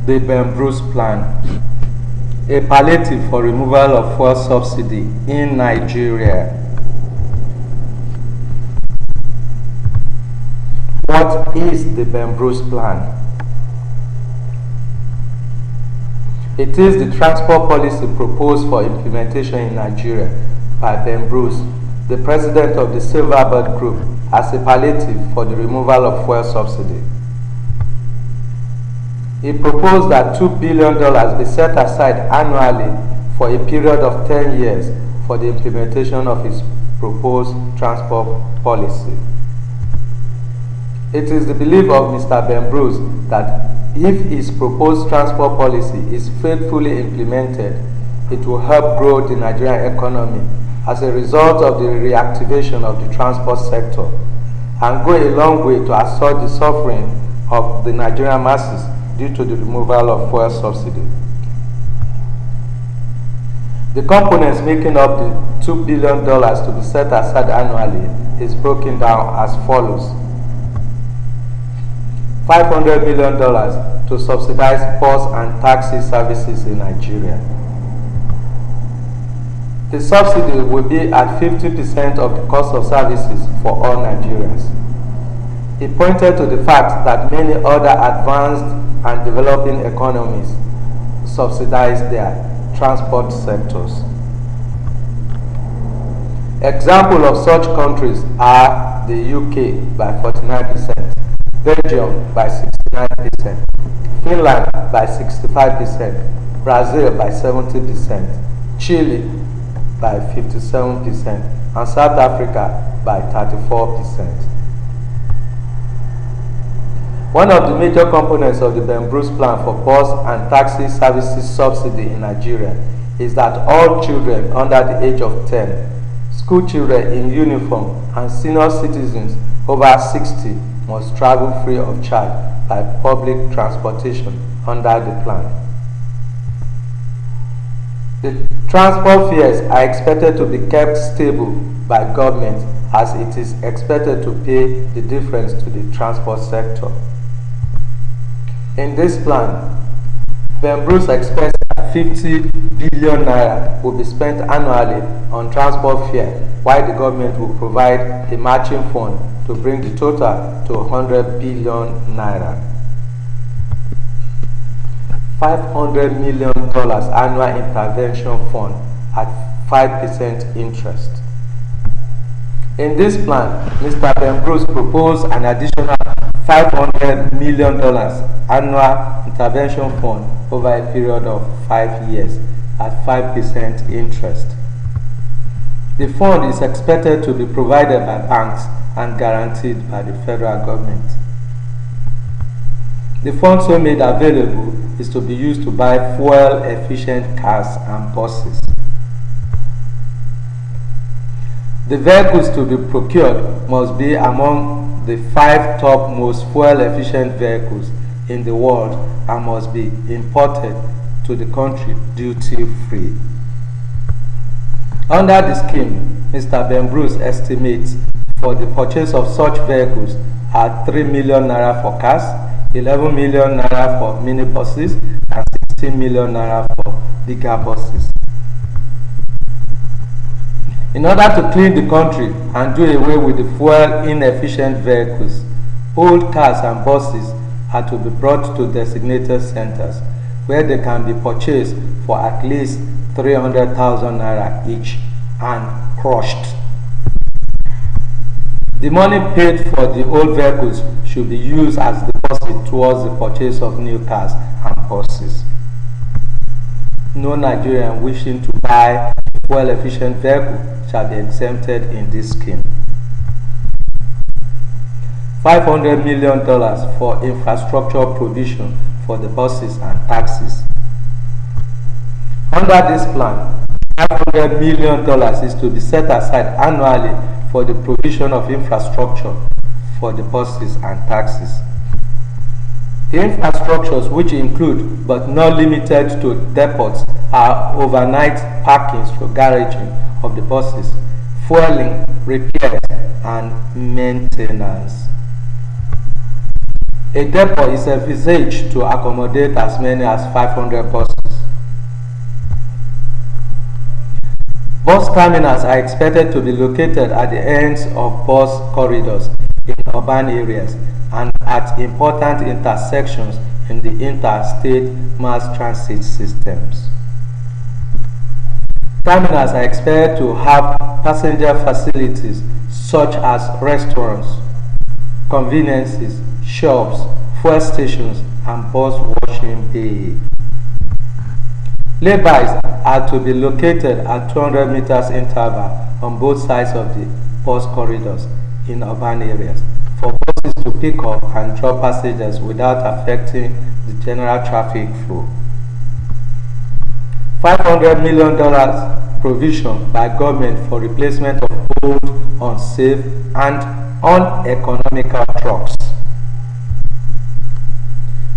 The Ben Bruce Plan, a palliative for removal of fuel subsidy in Nigeria. What is the Ben Bruce Plan? It is the transport policy proposed for implementation in Nigeria by Ben Bruce, the president of the Silverbird Group, as a palliative for the removal of fuel subsidy. He proposed that $2 billion be set aside annually for a period of 10 years for the implementation of his proposed transport policy. It is the belief of Mr. Ben Bruce that if his proposed transport policy is faithfully implemented, it will help grow the Nigerian economy as a result of the reactivation of the transport sector and go a long way to assuage the suffering of the Nigerian masses due to the removal of fuel subsidy. The components making up the $2 billion to be set aside annually is broken down as follows. $500 million to subsidize bus and taxi services in Nigeria. The subsidy will be at 50% of the cost of services for all Nigerians. He pointed to the fact that many other advanced and developing economies subsidize their transport sectors. Examples of such countries are the UK by 49%, Belgium by 69%, Finland by 65%, Brazil by 70%, Chile by 57%, and South Africa by 34%. One of the major components of the Ben Bruce Plan for bus and taxi services subsidy in Nigeria is that all children under the age of 10, school children in uniform, and senior citizens over 60 must travel free of charge by public transportation under the plan. The transport fares are expected to be kept stable by government as it is expected to pay the difference to the transport sector. In this plan, Ben Bruce expects that 50 billion naira will be spent annually on transport fare, while the government will provide a matching fund to bring the total to 100 billion naira. $500 million annual intervention fund at 5% interest. In this plan, Mr. Ben Bruce proposed an additional $500 million annual intervention fund over a period of 5 years at 5% interest. The fund is expected to be provided by banks and guaranteed by the federal government. The funds so made available is to be used to buy fuel-efficient cars and buses. The vehicles to be procured must be among the 5 top most fuel-efficient vehicles in the world and must be imported to the country duty-free. Under the scheme, Mr. Ben Bruce estimates for the purchase of such vehicles are 3 million naira for cars, 11 million naira for minibuses, and 16 million naira for bigger buses. In order to clean the country and do away with the fuel-inefficient vehicles, old cars and buses are to be brought to designated centers where they can be purchased for at least 300,000 naira each and crushed. The money paid for the old vehicles should be used as deposit towards the purchase of new cars and buses. No Nigerian wishing to buy a fuel-efficient vehicle shall be exempted in this scheme. $500 million for infrastructure provision for the buses and taxis. Under this plan, $500 million is to be set aside annually for the provision of infrastructure for the buses and taxis. The infrastructures, which include but not limited to depots, are overnight parkings for garaging of the buses, fueling, repairs, and maintenance. A depot is envisaged to accommodate as many as 500 buses. Bus terminals are expected to be located at the ends of bus corridors in urban areas and at important intersections in the interstate mass transit systems. Terminals are expected to have passenger facilities such as restaurants, conveniences, shops, fuel stations, and bus washing bays. Laybys are to be located at 200 meters interval on both sides of the bus corridors in urban areas for buses to pick up and drop passengers without affecting the general traffic flow. $500 million provision by government for replacement of old, unsafe, and uneconomical trucks.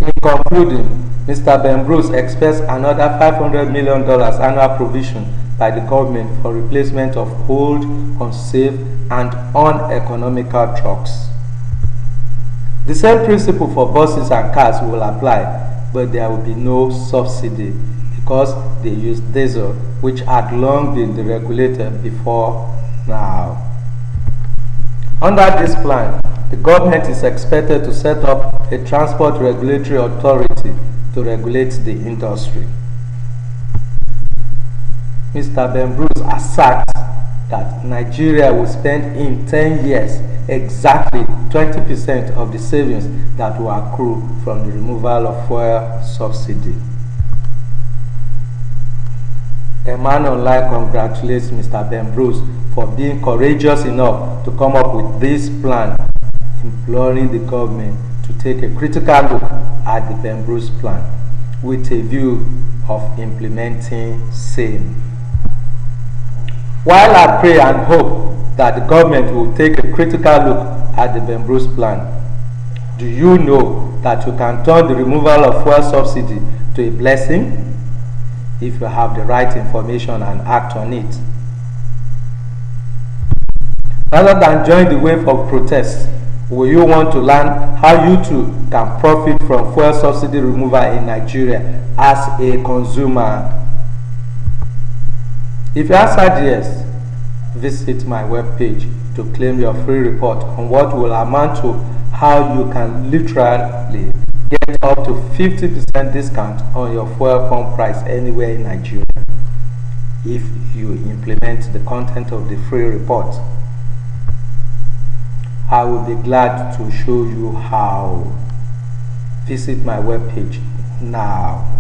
In concluding, Mr. Ben Bruce expects another $500 million annual provision by the government for replacement of old, unsafe, and uneconomical trucks. The same principle for buses and cars will apply, but there will be no subsidy because they use diesel, which had long been deregulated before now. Under this plan, the government is expected to set up a transport regulatory authority to regulate the industry. Mr. Ben Bruce asserts that Nigeria will spend in 10 years exactly 20% of the savings that will accrue from the removal of fuel subsidy. Eman Online congratulates Mr. Ben Bruce for being courageous enough to come up with this plan, imploring the government to take a critical look at the Ben Bruce plan with a view of implementing same. While I pray and hope that the government will take a critical look at the Ben Bruce plan, do you know that you can turn the removal of fuel subsidy to a blessing if you have the right information and act on it? Rather than join the wave of protests, will you want to learn how you too can profit from fuel subsidy removal in Nigeria as a consumer? If you answered yes, visit my webpage to claim your free report on what will amount to how you can literally get up to 50% discount on your fuel pump price anywhere in Nigeria if you implement the content of the free report. I will be glad to show you how. Visit my webpage now.